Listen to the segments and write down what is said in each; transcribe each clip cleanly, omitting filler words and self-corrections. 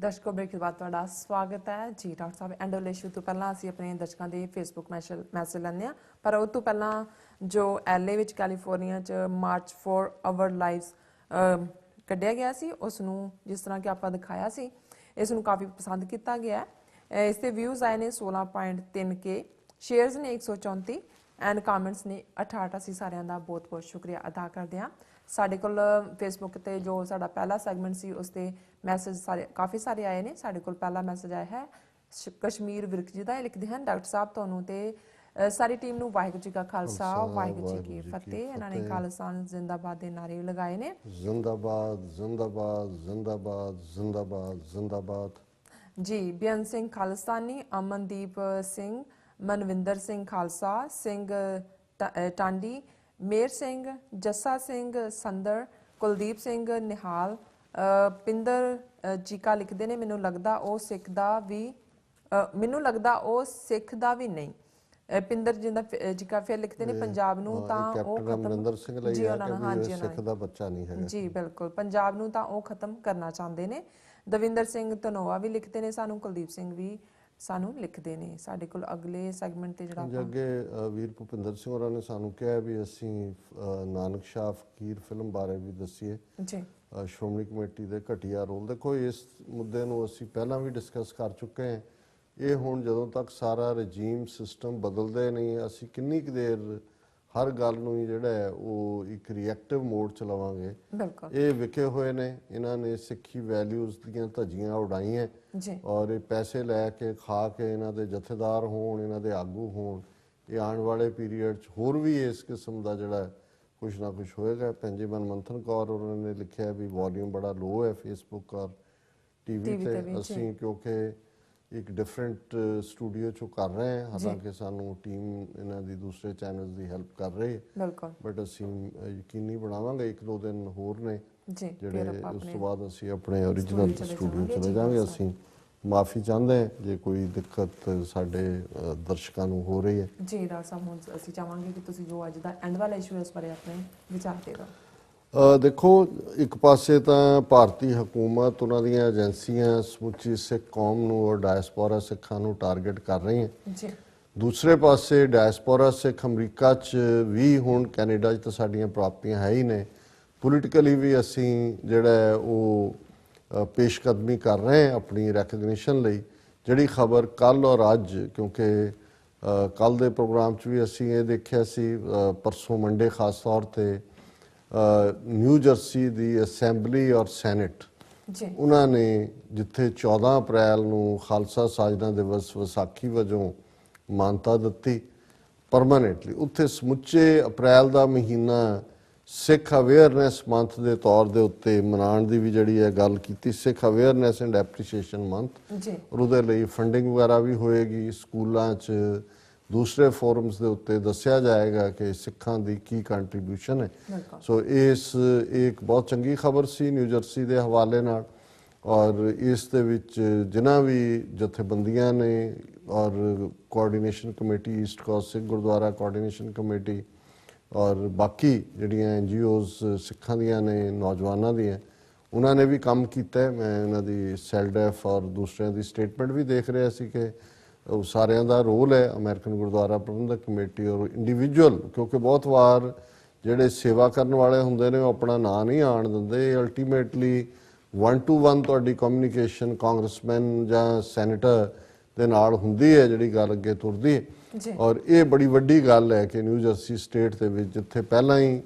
ਦਰਸ਼ਕੋ break ਤੋਂ ਬਾਅਦ ਤੁਹਾਡਾ ਸਵਾਗਤ ਹੈ ਜੀ ਡਾਕਟਰ ਸਾਹਿਬ। ਐਂਡ ਵਾਲੇ ਇਸ਼ੂ ਤੋਂ ਪਹਿਲਾਂ ਅਸੀਂ ਆਪਣੇ ਦਰਸ਼ਕਾਂ ਦੇ ਫੇਸਬੁੱਕ ਮੈਸੇਜ ਲੈਂਦੇ ਹਾਂ, ਪਰ ਉਹ ਤੋਂ ਪਹਿਲਾਂ ਜੋ LA ਵਿੱਚ ਕੈਲੀਫੋਰਨੀਆ 'ਚ ਮਾਰਚ ਫॉर ਆਵਰ ਲਾਈਵਸ ਕੱਢਿਆ ਗਿਆ ਸੀ, ਉਸ ਨੂੰ ਜਿਸ ਤਰ੍ਹਾਂ ਕਿ ਆਪਾਂ ਦਿਖਾਇਆ ਸੀ, ਇਸ ਨੂੰ ਕਾਫੀ ਪਸੰਦ ਕੀਤਾ ਗਿਆ ਹੈ। ਇਸ ਦੇ ਵਿਊਜ਼ ਆਏ ਨੇ 16.3K, ਸ਼ੇਅਰਸ ਨੇ 134 ਐਂਡ ਕਾਮੈਂਟਸ ਨੇ 68। ਅਸੀਂ ਸਾਰਿਆਂ ਦਾ ਬਹੁਤ ਬਹੁਤ ਸ਼ੁਕਰੀਆ ਅਦਾ ਕਰਦੇ ਹਾਂ। ਸਾਡੇ ਕੋਲ ਫੇਸਬੁੱਕ ਤੇ ਜੋ ਸਾਡਾ ਪਹਿਲਾ ਸੈਗਮੈਂਟ ਸੀ ਉਸ ਤੇ ਮੈਸੇਜ ਕਾਫੀ ਸਾਰੇ ਆਏ ਨੇ। ਸਾਡੇ ਕੋਲ ਪਹਿਲਾ ਮੈਸੇਜ ਆਇਆ ਹੈ ਕਸ਼ਮੀਰ ਵਿਰਕ ਜੀ ਦਾ। ਇਹ ਲਿਖਦੇ ਹਨ, ਡਾਕਟਰ ਸਾਹਿਬ ਤੁਹਾਨੂੰ ਤੇ ਸਾਰੀ ਟੀਮ ਨੂੰ ਵਾਹਿਗੁਰੂ ਜੀ ਕਾ ਖਾਲਸਾ ਵਾਹਿਗੁਰੂ ਜੀ ਕੀ ਫਤਿਹ। ਇਹਨਾਂ ਨੇ ਖਾਲਿਸਤਾਨ ਜ਼ਿੰਦਾਬਾਦ ਦੇ ਨਾਰੇ ਲਗਾਏ ਨੇ। ਜ਼ਿੰਦਾਬਾਦ ਜ਼ਿੰਦਾਬਾਦ ਜ਼ਿੰਦਾਬਾਦ ਜ਼ਿੰਦਾਬਾਦ ਜ਼ਿੰਦਾਬਾਦ ਜੀ। ਬੇਅੰਤ ਸਿੰਘ ਖਾਲਿਸਤਾਨੀ, ਅਮਨਦੀਪ ਸਿੰਘ, ਮਨਵਿੰਦਰ ਸਿੰਘ ਖਾਲਸਾ, ਸਿੰਘ ਟਾਂਡੀ, ਮੇਰ ਸਿੰਘ, ਜੱਸਾ ਸਿੰਘ ਸੰਦਰ, ਕੁਲਦੀਪ ਸਿੰਘ ਨਿਹਾਲ, ਪਿੰਦਰ ਜੀਕਾ ਲਿਖਦੇ ਨੇ ਮੈਨੂੰ ਲੱਗਦਾ ਉਹ ਸਿੱਖ ਦਾ ਵੀ ਨਹੀਂ। ਪਿੰਦਰ ਜੀਕਾ ਫਿਰ ਲਿਖਦੇ ਨੇ ਪੰਜਾਬ ਨੂੰ ਤਾਂ ਉਹ ਅਮਰਿੰਦਰ ਸਿੰਘ ਲਈ ਜੀ ਉਹਨਾਂ ਨੂੰ ਸਿੱਖ ਦਾ ਬੱਚਾ ਨਹੀਂ ਹੈਗਾ ਜੀ ਬਿਲਕੁਲ, ਪੰਜਾਬ ਨੂੰ ਤਾਂ ਉਹ ਖਤਮ ਕਰਨਾ ਚਾਹੁੰਦੇ ਨੇ। ਦਵਿੰਦਰ ਸਿੰਘ ਧਨੋਆ ਵੀ ਲਿਖਦੇ ਨੇ ਸਾਨੂੰ, ਕੁਲਦੀਪ ਸਿੰਘ ਵੀ ਸਾਨੂੰ ਲਿਖਦੇ ਨੇ। ਸਾਡੇ ਕੋਲ ਅਗਲੇ ਸੈਗਮੈਂਟ ਤੇ ਜਿਹੜਾ ਅੱਗੇ ਵੀਰ ਭੁਪਿੰਦਰ ਸਿੰਘ ਹੋਰਾਂ ਨੇ ਸਾਨੂੰ ਕਿਹਾ ਵੀ ਅਸੀਂ ਨਾਨਕ ਸ਼ਾਹ ਫਕੀਰ ਫਿਲਮ ਬਾਰੇ ਵੀ ਦੱਸੀਏ ਜੀ। ਸ਼੍ਰੋਮਣੀ ਕਮੇਟੀ ਦੇ ਘਟੀਆ ਰੋਲ, ਦੇਖੋ ਇਸ ਮੁੱਦੇ ਨੂੰ ਅਸੀਂ ਪਹਿਲਾਂ ਵੀ ਡਿਸਕਸ ਕਰ ਚੁੱਕੇ ਹਾਂ। ਇਹ ਹੁਣ ਜਦੋਂ ਤੱਕ ਸਾਰਾ ਰਜੀਮ ਸਿਸਟਮ ਬਦਲਦੇ ਨਹੀਂ, ਅਸੀਂ ਕਿੰਨੀ ਕੁ ਦੇਰ ਹਰ ਗੱਲ ਨੂੰ ਹੀ ਜਿਹੜਾ ਹੈ ਉਹ ਇੱਕ ਰਿਐਕਟਿਵ ਮੋਡ ਚ ਲਵਾਂਗੇ। ਇਹ ਵਿਕੇ ਹੋਏ ਨੇ, ਇਹਨਾਂ ਨੇ ਸਿੱਖੀ ਵੈਲਿਊਜ਼ ਦੀਆਂ ਧੱਜੀਆਂ ਉਡਾਈਆਂ ਔਰ ਇਹ ਪੈਸੇ ਲੈ ਕੇ ਖਾ ਕੇ ਇਹਨਾਂ ਦੇ ਜਥੇਦਾਰ ਹੋਣ, ਇਹਨਾਂ ਦੇ ਆਗੂ ਹੋਣ। ਇਹ ਆਉਣ ਵਾਲੇ ਪੀਰੀਅਡ 'ਚ ਹੋਰ ਵੀ ਇਸ ਕਿਸਮ ਦਾ ਜਿਹੜਾ ਕੁਛ ਨਾ ਕੁਛ ਹੋਏਗਾ। ਭੈਣ ਮੰਥਨ ਕੌਰ ਉਹਨਾਂ ਨੇ ਲਿਖਿਆ ਵੀ ਵੋਲਿਊਮ ਬੜਾ ਲੋ ਹੈ ਫੇਸਬੁੱਕ ਔਰ ਟੀਵੀ ਤੇ। ਅਸੀਂ ਕਿਉਂਕਿ ਇੱਕ ਡਿਫਰੈਂਟ ਸਟੂਡੀਓ 'ਚੋਂ ਕਰ ਰਹੇ ਹਾਂ, ਹਾਲਾਂਕਿ ਸਾਨੂੰ ਟੀਮ ਇਹਨਾਂ ਦੀ ਦੂਸਰੇ ਚੈਨਲ ਦੀ ਹੈਲਪ ਕਰ ਰਹੀ ਹੈ, ਬਟ ਅਸੀਂ ਯਕੀਨੀ ਬਣਾਵਾਂਗੇ 1-2 ਦਿਨ ਹੋਰ ਨੇ ਜਿਹੜੇ ਉਸ ਤੋਂ ਬਾਅਦ ਅਸੀਂ ਆਪਣੇ ਓਰੀਜਨਲ ਸਟੂਡੀਓ ਚਲੇ ਜਾਵਾਂਗੇ। ਅਸੀਂ ਮਾਫੀ ਚਾਹੁੰਦੇ ਹਾਂ ਜੇ ਕੋਈ ਦਿੱਕਤ ਸਾਡੇ ਦਰਸ਼ਕਾਂ ਨੂੰ ਹੋ ਰਹੀ ਹੈ ਜੀ। ਡਾਕਟਰ ਸਾਹਿਬ ਹੁਣ ਅਸੀਂ ਚਾਹਾਂਗੇ ਕਿ ਤੁਸੀਂ ਜੋ ਅੱਜ ਦਾ ਐਂਡ ਵਾਲਾ ਇਸ਼ੂ ਇਸ ਬਾਰੇ ਆਪਣੇ ਵਿਚਾਰ ਦੇ ਦਿਓ। ਦੇਖੋ, ਇੱਕ ਪਾਸੇ ਤਾਂ ਭਾਰਤੀ ਹਕੂਮਤ, ਉਹਨਾਂ ਦੀਆਂ ਏਜੰਸੀਆਂ ਸਮੁੱਚੀ ਸਿੱਖ ਕੌਮ ਨੂੰ ਔਰ ਡਾਇਸਪੋਰਾ ਸਿੱਖਾਂ ਨੂੰ ਟਾਰਗੇਟ ਕਰ ਰਹੀਆਂ ਜੀ। ਦੂਸਰੇ ਪਾਸੇ ਡਾਇਸਪੋਰਾ ਸਿੱਖ ਅਮਰੀਕਾ 'ਚ ਵੀ, ਹੁਣ ਕੈਨੇਡਾ 'ਚ ਤਾਂ ਸਾਡੀਆਂ ਪ੍ਰਾਪਤੀਆਂ ਹੈ ਹੀ ਨੇ, ਪੋਲੀਟੀਕਲੀ ਵੀ ਅਸੀਂ ਜਿਹੜਾ ਉਹ ਪੇਸ਼ਕਦਮੀ ਕਰ ਰਹੇ ਹਾਂ ਆਪਣੀ ਰੈਕਗਨੀਸ਼ਨ ਲਈ। ਜਿਹੜੀ ਖਬਰ ਕੱਲ੍ਹ ਔਰ ਅੱਜ, ਕਿਉਂਕਿ ਕੱਲ੍ਹ ਦੇ ਪ੍ਰੋਗਰਾਮ 'ਚ ਵੀ ਅਸੀਂ ਇਹ ਦੇਖਿਆ ਸੀ, ਪਰਸੋਂ ਮੰਡੇ ਖਾਸ ਤੌਰ 'ਤੇ ਨਿਊ ਜਰਸੀ ਦੀ ਅਸੈਂਬਲੀ ਔਰ ਸੈਨੇਟ, ਉਹਨਾਂ ਨੇ ਜਿੱਥੇ 14 ਅਪ੍ਰੈਲ ਨੂੰ ਖਾਲਸਾ ਸਾਜਨਾ ਦਿਵਸ ਵਿਸਾਖੀ ਵਜੋਂ ਮਾਨਤਾ ਦਿੱਤੀ ਪਰਮਾਨੈਂਟਲੀ, ਉੱਥੇ ਸਮੁੱਚੇ ਅਪ੍ਰੈਲ ਦਾ ਮਹੀਨਾ ਸਿੱਖ ਅਵੇਅਰਨੈਸ ਮੰਥ ਦੇ ਤੌਰ ਦੇ ਉੱਤੇ ਮਨਾਉਣ ਦੀ ਵੀ ਜਿਹੜੀ ਹੈ ਗੱਲ ਕੀਤੀ। ਸਿੱਖ ਅਵੇਅਰਨੈਸ ਐਂਡ ਐਪਰੀਸ਼ੀਏਸ਼ਨ ਮੰਥ, ਔਰ ਉਹਦੇ ਲਈ ਫੰਡਿੰਗ ਵਗੈਰਾ ਵੀ ਹੋਏਗੀ। ਸਕੂਲਾਂ 'ਚ ਦੂਸਰੇ ਫੋਰਮਸ ਦੇ ਉੱਤੇ ਦੱਸਿਆ ਜਾਏਗਾ ਕਿ ਸਿੱਖਾਂ ਦੀ ਕੀ ਕੰਟਰੀਬਿਊਸ਼ਨ ਹੈ। ਸੋ ਇਸ ਇੱਕ ਬਹੁਤ ਚੰਗੀ ਖਬਰ ਸੀ ਨਿਊ ਜਰਸੀ ਦੇ ਹਵਾਲੇ ਨਾਲ। ਔਰ ਇਸ ਦੇ ਵਿੱਚ ਜਿਨ੍ਹਾਂ ਵੀ ਜਥੇਬੰਦੀਆਂ ਨੇ ਔਰ ਕੋਆਰਡੀਨੇਸ਼ਨ ਕਮੇਟੀ, ਈਸਟ ਕੋਸਟ ਸਿੱਖ ਗੁਰਦੁਆਰਾ ਕੋਆਰਡੀਨੇਸ਼ਨ ਕਮੇਟੀ ਔਰ ਬਾਕੀ ਜਿਹੜੀਆਂ NGOs ਸਿੱਖਾਂ ਦੀਆਂ ਨੇ, ਨੌਜਵਾਨਾਂ ਦੀਆਂ, ਉਹਨਾਂ ਨੇ ਵੀ ਕੰਮ ਕੀਤਾ। ਮੈਂ ਇਹਨਾਂ ਦੀ ਸੈਲਡੈਫ ਔਰ ਦੂਸਰਿਆਂ ਦੀ ਸਟੇਟਮੈਂਟ ਵੀ ਦੇਖ ਰਿਹਾ ਸੀ ਕਿ ਉਹ ਸਾਰਿਆਂ ਦਾ ਰੋਲ ਹੈ, ਅਮਰੀਕਨ ਗੁਰਦੁਆਰਾ ਪ੍ਰਬੰਧਕ ਕਮੇਟੀ ਔਰ ਇੰਡੀਵਿਜੂਅਲ, ਕਿਉਂਕਿ ਬਹੁਤ ਵਾਰ ਜਿਹੜੇ ਸੇਵਾ ਕਰਨ ਵਾਲੇ ਹੁੰਦੇ ਨੇ ਉਹ ਆਪਣਾ ਨਾਂ ਨਹੀਂ ਆਉਣ ਦਿੰਦੇ। ਅਲਟੀਮੇਟਲੀ 1-to-1 ਤੁਹਾਡੀ ਕਮਿਊਨੀਕੇਸ਼ਨ ਕਾਂਗਰਸਮੈਨ ਜਾਂ ਸੈਨੇਟਰ ਦੇ ਨਾਲ ਹੁੰਦੀ ਹੈ, ਜਿਹੜੀ ਗੱਲ ਅੱਗੇ ਤੁਰਦੀ ਹੈ। ਔਰ ਇਹ ਬੜੀ ਵੱਡੀ ਗੱਲ ਹੈ ਕਿ ਨਿਊ ਜਰਸੀ ਸਟੇਟ ਦੇ ਵਿੱਚ, ਜਿੱਥੇ ਪਹਿਲਾਂ ਹੀ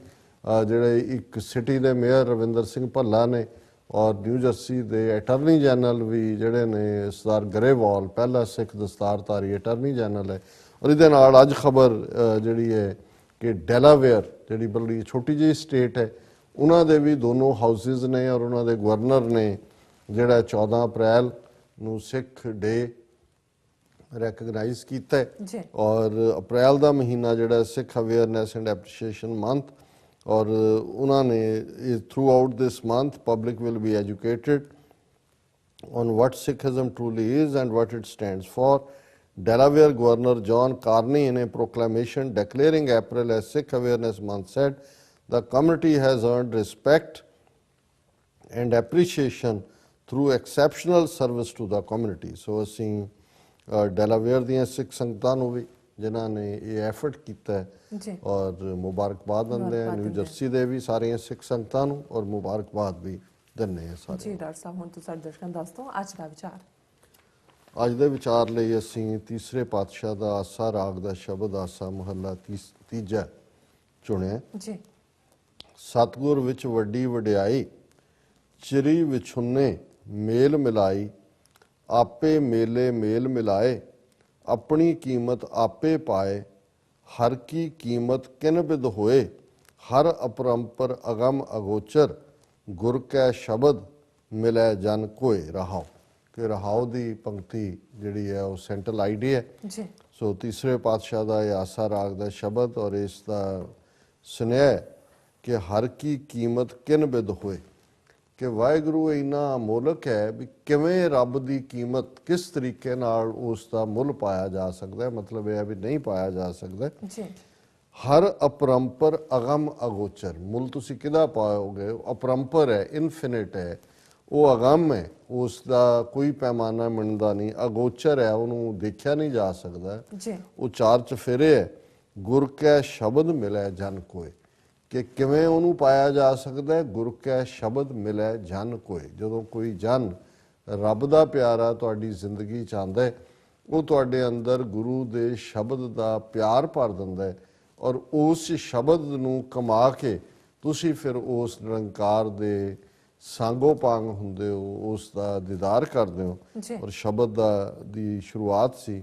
ਜਿਹੜੇ ਇੱਕ ਸਿਟੀ ਦੇ ਮੇਅਰ ਰਵਿੰਦਰ ਸਿੰਘ ਭੱਲਾ ਨੇ ਔਰ ਨਿਊ ਜਰਸੀ ਦੇ ਅਟਾਰਨੀ ਜਨਰਲ ਵੀ ਜਿਹੜੇ ਨੇ ਸਰਦਾਰ ਗਰੇਵਾਲ, ਪਹਿਲਾ ਸਿੱਖ ਦਸਤਾਰਧਾਰੀ ਅਟਾਰਨੀ ਜਨਰਲ ਹੈ। ਔਰ ਇਹਦੇ ਨਾਲ ਅੱਜ ਖਬਰ ਜਿਹੜੀ ਹੈ ਕਿ ਡੈਲਾਵੇਅਰ, ਜਿਹੜੀ ਬੜੀ ਛੋਟੀ ਜਿਹੀ ਸਟੇਟ ਹੈ, ਉਹਨਾਂ ਦੇ ਵੀ ਦੋਨੋਂ ਹਾਊਸਿਸ ਨੇ ਔਰ ਉਹਨਾਂ ਦੇ ਗਵਰਨਰ ਨੇ ਜਿਹੜਾ 14 ਅਪ੍ਰੈਲ ਨੂੰ ਸਿੱਖ ਡੇ ਰੈਕਗਨਾਈਜ਼ ਕੀਤਾ ਹੈ। ਔਰ ਅਪ੍ਰੈਲ ਦਾ ਮਹੀਨਾ ਜਿਹੜਾ ਸਿੱਖ ਅਵੇਅਰਨੈਸ ਐਂਡ ਐਪਰੀਸ਼ੀਏਸ਼ਨ ਮੰਥ, ਔਰ ਉਹਨਾਂ ਨੇ through out this month public will be educated on what Sikhism truly is and what it stands for. Delaware Governor John Carney, in a proclamation declaring April as Sikh Awareness Month, said, "The community has earned respect and appreciation through exceptional service to the community. So ਅਸੀਂ Delaware ਦੀਆਂ ਸਿੱਖ ਸੰਗਤਾਂ ਨੂੰ ਵੀ ਜਿਨ੍ਹਾਂ ਨੇ ਇਹ effort ਕੀਤਾ ਜੀ ਔਰ ਮੁਬਾਰਕਬਾਦ ਦਿੰਦੇ ਆ। ਨਿਊ ਜਰਸੀ ਦੇ ਵੀ ਸਾਰੀਆਂ ਸਿੱਖ ਸੰਗਤਾਂ ਨੂੰ ਔਰ ਮੁਬਾਰਕਬਾਦ ਵੀ ਦਿੰਦੇ ਆ ਸਾਰੇ। ਜੀ ਡਾਕਟਰ ਸਾਹਿਬ, ਹੁਣ ਤੁਸੀਂ ਸਾਡੇ ਦਰਸ਼ਕਾਂ ਨੂੰ ਦੱਸ ਦਿਓ ਅੱਜ ਦਾ ਵਿਚਾਰ। ਅੱਜ ਦੇ ਵਿਚਾਰ ਲਈ ਅਸੀਂ ਤੀਸਰੇ ਪਾਤਸ਼ਾਹ ਦਾ ਆਸਾ ਰਾਗ ਦਾ ਸ਼ਬਦ ਆਸਾ ਮਹੱਲਾ ਤੀਜਾ ਚੁਣਿਆ ਜੀ। ਸਤਿਗੁਰ ਵਿੱਚ ਵੱਡੀ ਵਡਿਆਈ, ਚਿਰੀ ਵਿਛੁੰਨੇ ਮੇਲ ਮਿਲਾਈ, ਆਪੇ ਮੇਲੇ ਮੇਲ ਮਿਲਾਏ, ਆਪਣੀ ਕੀਮਤ ਆਪੇ ਪਾਏ, ਹਰ ਕੀ ਕੀਮਤ ਕਿਨ ਬਿਦ ਹੋਏ, ਹਰ ਅਪਰੰਪਰ ਅਗਮ ਅਗੋਚਰ, ਗੁਰ ਕੈ ਸ਼ਬਦ ਮਿਲੈ ਜਨ ਕੋਏ। ਰਹਾਓ ਕਿ ਰਹਾਓ ਦੀ ਪੰਕਤੀ ਜਿਹੜੀ ਹੈ ਉਹ ਸੈਂਟਰਲ ਆਈਡੀਆ ਜੀ। ਸੋ ਤੀਸਰੇ ਪਾਤਸ਼ਾਹ ਦਾ ਇਹ ਆਸਾ ਰਾਗ ਦਾ ਸ਼ਬਦ ਔਰ ਇਸ ਦਾ ਸੁਨੇਹਾ ਕਿ ਹਰ ਕੀ ਕੀਮਤ ਕਿਨ ਬਿਦ ਹੋਏ, ਕਿ ਵਾਹਿਗੁਰੂ ਇੰਨਾ ਅਮੋਲਕ ਹੈ ਵੀ ਕਿਵੇਂ ਰੱਬ ਦੀ ਕੀਮਤ ਕਿਸ ਤਰੀਕੇ ਨਾਲ ਉਸ ਦਾ ਮੁੱਲ ਪਾਇਆ ਜਾ ਸਕਦਾ ਹੈ। ਮਤਲਬ ਇਹ ਹੈ ਵੀ ਨਹੀਂ ਪਾਇਆ ਜਾ ਸਕਦਾ ਜੀ। ਹਰ ਅਪਰੰਪਰ ਅਗਮ ਅਗੋਚਰ, ਮੁੱਲ ਤੁਸੀਂ ਕਿਹਦਾ ਪਾਓਗੇ? ਅਪਰੰਪਰ ਹੈ, ਇਨਫਿਨਿਟ ਹੈ, ਉਹ ਅਗਮ ਹੈ, ਉਸ ਦਾ ਕੋਈ ਪੈਮਾਨਾ ਮਿਣਦਾ ਨਹੀਂ, ਅਗੋਚਰ ਹੈ, ਉਹਨੂੰ ਦੇਖਿਆ ਨਹੀਂ ਜਾ ਸਕਦਾ ਜੀ। ਉਹ ਚਾਰ ਚਫੇਰੇ ਹੈ। ਗੁਰ ਕੈ ਸ਼ਬਦ ਮਿਲੈ ਜਨ ਕੋਏ, ਕਿ ਕਿਵੇਂ ਉਹਨੂੰ ਪਾਇਆ ਜਾ ਸਕਦਾ ਹੈ? ਗੁਰ ਕੈ ਸ਼ਬਦ ਮਿਲੈ ਜਨ ਕੋਏ। ਜਦੋਂ ਕੋਈ ਜਨ ਰੱਬ ਦਾ ਪਿਆਰਾ ਤੁਹਾਡੀ ਜ਼ਿੰਦਗੀ 'ਚ ਆਉਂਦਾ ਹੈ, ਉਹ ਤੁਹਾਡੇ ਅੰਦਰ ਗੁਰੂ ਦੇ ਸ਼ਬਦ ਦਾ ਪਿਆਰ ਭਰ ਦਿੰਦਾ ਹੈ ਔਰ ਉਸ ਸ਼ਬਦ ਨੂੰ ਕਮਾ ਕੇ ਤੁਸੀਂ ਫਿਰ ਉਸ ਨਿਰੰਕਾਰ ਦੇ ਸਾਂਗੋ ਪਾਂਗ ਹੁੰਦੇ ਹੋ, ਉਸ ਦਾ ਦੀਦਾਰ ਕਰਦੇ ਹੋ। ਔਰ ਸ਼ਬਦ ਦੀ ਸ਼ੁਰੂਆਤ ਸੀ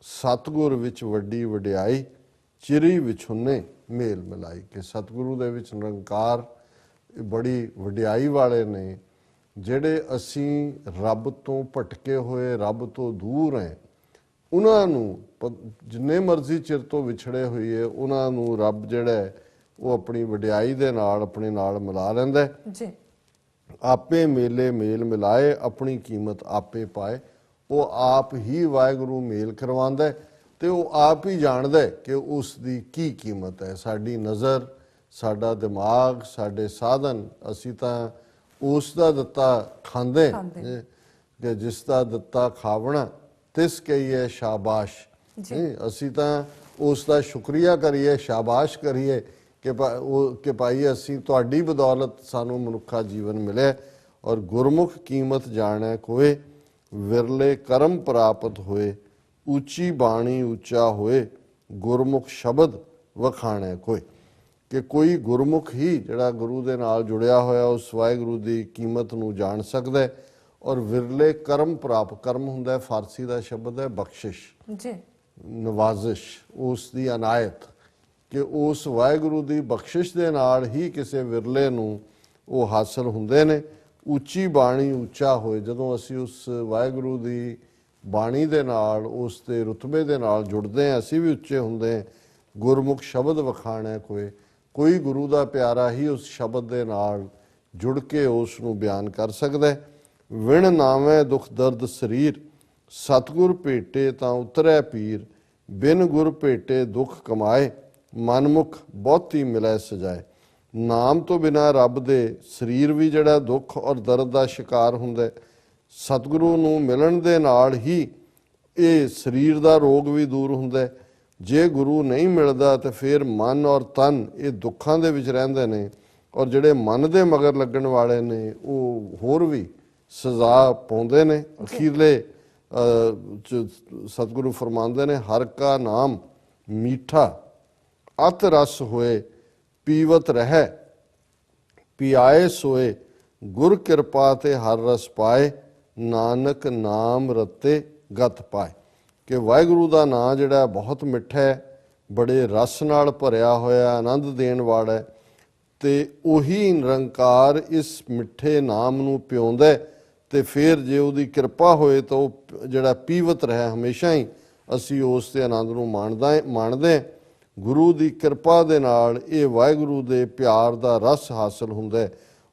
ਸਤਿਗੁਰ ਵਿੱਚ ਵੱਡੀ ਵਡਿਆਈ, ਚਿਰੀ ਵਿਛੁੰਨੇ ਮੇਲ ਮਿਲਾਈ, ਕਿ ਸਤਿਗੁਰੂ ਦੇ ਵਿੱਚ ਨਿਰੰਕਾਰ ਬੜੀ ਵਡਿਆਈ ਵਾਲੇ ਨੇ, ਜਿਹੜੇ ਅਸੀਂ ਰੱਬ ਤੋਂ ਭਟਕੇ ਹੋਏ, ਰੱਬ ਤੋਂ ਦੂਰ ਹੈ, ਉਹਨਾਂ ਨੂੰ ਜਿੰਨੇ ਮਰਜ਼ੀ ਚਿਰ ਤੋਂ ਵਿਛੜੇ ਹੋਈਏ ਉਹਨਾਂ ਨੂੰ ਰੱਬ ਜਿਹੜਾ ਹੈ ਉਹ ਆਪਣੀ ਵਡਿਆਈ ਦੇ ਨਾਲ ਆਪਣੇ ਨਾਲ ਮਿਲਾ ਲੈਂਦਾ ਜੀ। ਆਪੇ ਮੇਲੇ ਮੇਲ ਮਿਲਾਏ, ਆਪਣੀ ਕੀਮਤ ਆਪੇ ਪਾਏ। ਉਹ ਆਪ ਹੀ ਵਾਹਿਗੁਰੂ ਮੇਲ ਕਰਵਾਉਂਦਾ ਤੇ ਉਹ ਆਪ ਹੀ ਜਾਣਦਾ ਕਿ ਉਸ ਦੀ ਕੀ ਕੀਮਤ ਹੈ। ਸਾਡੀ ਨਜ਼ਰ, ਸਾਡਾ ਦਿਮਾਗ, ਸਾਡੇ ਸਾਧਨ, ਅਸੀਂ ਤਾਂ ਉਸ ਦਾ ਦਿੱਤਾ ਖਾਂਦੇ ਕਿ ਜਿਸ ਦਾ ਦਿੱਤਾ ਖਾਵਣਾ ਤਿਸ ਕਹੀਏ ਸ਼ਾਬਾਸ਼। ਅਸੀਂ ਤਾਂ ਉਸ ਦਾ ਸ਼ੁਕਰੀਆ ਕਰੀਏ, ਸ਼ਾਬਾਸ਼ ਕਰੀਏ ਕਿ ਭਾਈ ਅਸੀਂ ਤੁਹਾਡੀ ਬਦੌਲਤ ਸਾਨੂੰ ਮਨੁੱਖਾ ਜੀਵਨ ਮਿਲਿਆ। ਔਰ ਗੁਰਮੁਖ ਕੀਮਤ ਜਾਣੈ ਕੋਏ, ਵਿਰਲੇ ਕਰਮ ਪ੍ਰਾਪਤ ਹੋਏ, ਉੱਚੀ ਬਾਣੀ ਉੱਚਾ ਹੋਏ, ਗੁਰਮੁਖ ਸ਼ਬਦ ਵਖਾਣੈ ਕੋਈ, ਕਿ ਕੋਈ ਗੁਰਮੁਖ ਹੀ ਜਿਹੜਾ ਗੁਰੂ ਦੇ ਨਾਲ ਜੁੜਿਆ ਹੋਇਆ ਉਸ ਵਾਹਿਗੁਰੂ ਦੀ ਕੀਮਤ ਨੂੰ ਜਾਣ ਸਕਦਾ ਹੈ। ਔਰ ਵਿਰਲੇ ਕਰਮ ਪ੍ਰਾਪਤ, ਕਰਮ ਹੁੰਦਾ ਫਾਰਸੀ ਦਾ ਸ਼ਬਦ ਹੈ ਬਖਸ਼ਿਸ਼ ਜੀ, ਨਵਾਜ਼ਿਸ਼, ਉਸ ਦੀ ਅਨਾਇਤ, ਕਿ ਉਸ ਵਾਹਿਗੁਰੂ ਦੀ ਬਖਸ਼ਿਸ਼ ਦੇ ਨਾਲ ਹੀ ਕਿਸੇ ਵਿਰਲੇ ਨੂੰ ਉਹ ਹਾਸਲ ਹੁੰਦੇ ਨੇ। ਉੱਚੀ ਬਾਣੀ ਉੱਚਾ ਹੋਏ, ਜਦੋਂ ਅਸੀਂ ਉਸ ਵਾਹਿਗੁਰੂ ਦੀ ਬਾਣੀ ਦੇ ਨਾਲ, ਉਸ ਦੇ ਰੁਤਬੇ ਦੇ ਨਾਲ ਜੁੜਦੇ ਹਾਂ, ਅਸੀਂ ਵੀ ਉੱਚੇ ਹੁੰਦੇ ਹਾਂ। ਗੁਰਮੁਖ ਸ਼ਬਦ ਵਖਾਣੈ ਕੋਏ, ਕੋਈ ਗੁਰੂ ਦਾ ਪਿਆਰਾ ਹੀ ਉਸ ਸ਼ਬਦ ਦੇ ਨਾਲ ਜੁੜ ਕੇ ਉਸ ਨੂੰ ਬਿਆਨ ਕਰ ਸਕਦਾ ਹੈ। ਵਿਣ ਨਾਵੇਂ ਦੁਖ ਦਰਦ ਸਰੀਰ, ਸਤਿਗੁਰ ਭੇਟੇ ਤਾਂ ਉਤਰੈ ਪੀਰ, ਬਿਨ ਗੁਰ ਭੇਟੇ ਦੁੱਖ ਕਮਾਏ, ਮਨਮੁਖ ਬਹੁਤੀ ਮਿਲੈ ਸਜਾਏ। ਨਾਮ ਤੋਂ ਬਿਨਾਂ ਰੱਬ ਦੇ ਸਰੀਰ ਵੀ ਜਿਹੜਾ ਦੁੱਖ ਔਰ ਦਰਦ ਦਾ ਸ਼ਿਕਾਰ ਹੁੰਦਾ, ਸਤਿਗੁਰੂ ਨੂੰ ਮਿਲਣ ਦੇ ਨਾਲ ਹੀ ਇਹ ਸਰੀਰ ਦਾ ਰੋਗ ਵੀ ਦੂਰ ਹੁੰਦਾ। ਜੇ ਗੁਰੂ ਨਹੀਂ ਮਿਲਦਾ ਤਾਂ ਫਿਰ ਮਨ ਔਰ ਤਨ ਇਹ ਦੁੱਖਾਂ ਦੇ ਵਿੱਚ ਰਹਿੰਦੇ ਨੇ, ਔਰ ਜਿਹੜੇ ਮਨ ਦੇ ਮਗਰ ਲੱਗਣ ਵਾਲੇ ਨੇ ਉਹ ਹੋਰ ਵੀ ਸਜ਼ਾ ਪਾਉਂਦੇ ਨੇ। ਅਖੀਰਲੇ ਸਤਿਗੁਰੂ ਫਰਮਾਉਂਦੇ ਨੇ, ਹਰ ਕਾ ਨਾਮ ਮੀਠਾ ਅਤ ਰਸ ਹੋਏ, ਪੀਵਤ ਰਹਿ ਪਿਆਏ ਸੋਏ, ਗੁਰ ਕਿਰਪਾ ਤੇ ਹਰ ਰਸ ਪਾਏ, ਨਾਨਕ ਨਾਮ ਰਤੇ ਗਤ ਪਾਏ। ਕਿ ਵਾਹਿਗੁਰੂ ਦਾ ਨਾਂ ਜਿਹੜਾ ਬਹੁਤ ਮਿੱਠਾ ਹੈ, ਬੜੇ ਰਸ ਨਾਲ ਭਰਿਆ ਹੋਇਆ, ਆਨੰਦ ਦੇਣ ਵਾਲਾ, ਤੇ ਉਹੀ ਨਿਰੰਕਾਰ ਇਸ ਮਿੱਠੇ ਨਾਮ ਨੂੰ ਪਿਆਉਂਦਾ। ਤੇ ਫਿਰ ਜੇ ਉਹਦੀ ਕਿਰਪਾ ਹੋਏ ਤਾਂ ਉਹ ਜਿਹੜਾ ਪੀਵਤ ਰਹੇ, ਹਮੇਸ਼ਾ ਹੀ ਅਸੀਂ ਉਸ ਦੇ ਆਨੰਦ ਨੂੰ ਮਾਣਦੇ। ਗੁਰੂ ਦੀ ਕਿਰਪਾ ਦੇ ਨਾਲ ਇਹ ਵਾਹਿਗੁਰੂ ਦੇ ਪਿਆਰ ਦਾ ਰਸ ਹਾਸਲ ਹੁੰਦਾ।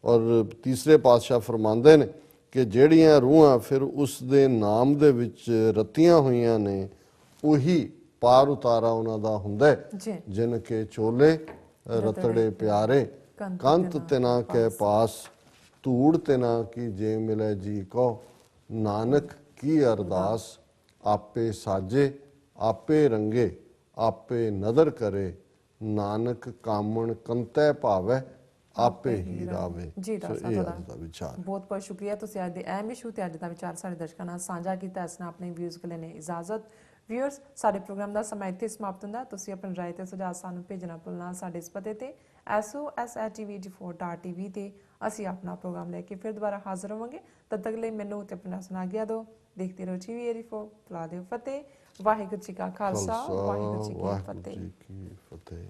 ਔਰ ਤੀਸਰੇ ਪਾਤਸ਼ਾਹ ਫਰਮਾਉਂਦੇ ਨੇ ਕਿ ਜਿਹੜੀਆਂ ਰੂਹਾਂ ਫਿਰ ਉਸ ਦੇ ਨਾਮ ਦੇ ਵਿੱਚ ਰਤੀਆਂ ਹੋਈਆਂ ਨੇ, ਉਹੀ ਪਾਰ ਉਤਾਰਾ ਉਹਨਾਂ ਦਾ ਹੁੰਦਾ। ਜਿਨ ਕੇ ਚੋਲੇ ਰਤੜੇ ਪਿਆਰੇ, ਕੰਤ ਤਿਨਾ ਕੇ ਪਾਸ, ਧੂੜ ਤੇ ਨਾ ਕੀ ਜੇ ਮਿਲੇ ਜੀ ਕੋ, ਨਾਨਕ ਕੀ ਅਰਦਾਸ, ਆਪੇ ਸਾਜੇ ਆਪੇ ਰੰਗੇ, ਆਪੇ ਨਦਰ ਕਰੇ, ਨਾਨਕ ਕਾਮਣ ਕੰਤੈ ਭਾਵੈ, ਆਪੇ ਹੀ ਰਾਵੇ। ਜੀ ਸੋ ਡਾਕਟਰ ਇਹ ਸਾਹਿਬ ਅੱਜ ਦਾ ਵਿਚਾਰ। ਬਹੁਤ ਬਹੁਤ ਸ਼ੁਕਰੀਆ, ਤੁਸੀਂ ਅੱਜ ਦੇ ਅਹਿਮ ਇਸ਼ੂ ਤੇ ਅੱਜ ਦਾ ਵਿਚਾਰ ਸਾਡੇ ਦਰਸ਼ਕਾਂ ਨਾਲ ਸਾਂਝਾ ਕੀਤਾ। ਇਸ ਨਾਲ ਆਪਣੇ ਵਿਊਜ਼ ਕੋਲ ਨੇ ਇਜਾਜ਼ਤ। ਵਿਊਅਰਸ, ਸਾਡੇ ਪ੍ਰੋਗਰਾਮ ਦਾ ਸਮਾਂ ਇੱਥੇ ਸਮਾਪਤ ਹੁੰਦਾ। ਤੁਸੀਂ ਆਪਣੀ ਰਾਏ ਤੇ ਸੁਝਾਅ ਸਾਨੂੰ ਭੇਜਣਾ ਭੁੱਲਣਾ ਸਾਡੇ ਇਸ ਪਤੇ ਤੇ SOS@tv84.tv ਤੇ ਅਸੀਂ ਆਪਣਾ ਪ੍ਰੋਗਰਾਮ ਲੈ ਕੇ ਫਿਰ ਦੁਬਾਰਾ ਹਾਜ਼ਰ ਹੋਵਾਂਗੇ। ਤਦ ਤੱਕ ਲਈ ਮੈਨੂੰ ਤੇ ਆਪਣਾ ਸੁਣਾ ਗਿਆ ਦਿਓ। ਦੇਖਦੇ ਰਹੋ TV84। ਬੁਲਾ ਦਿਓ ਫਤਿਹ। ਵਾਹਿਗੁਰੂ ਜੀ ਕਾ ਖਾਲਸਾ, ਵਾਹਿਗੁਰੂ ਜੀ ਕੀ ਫਤਿਹ।